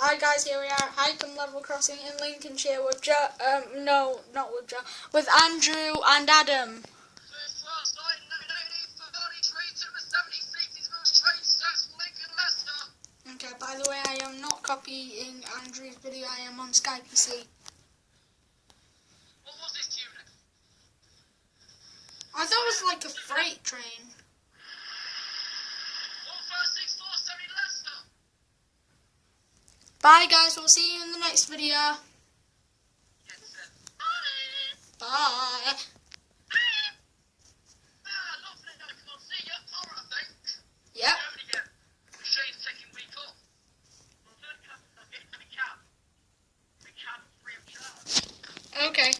Hi guys, here we are at Hykam level crossing in Lincolnshire with Joe, no, not with Joe, with Andrew and Adam. Okay, by the way, I am not copying Andrew's video, I am on Skype, you see. What was this tune? I thought it was like a freight train. 15647 Leicester. Bye guys, we'll see you in the next video. Yes, sir. Bye. Bye.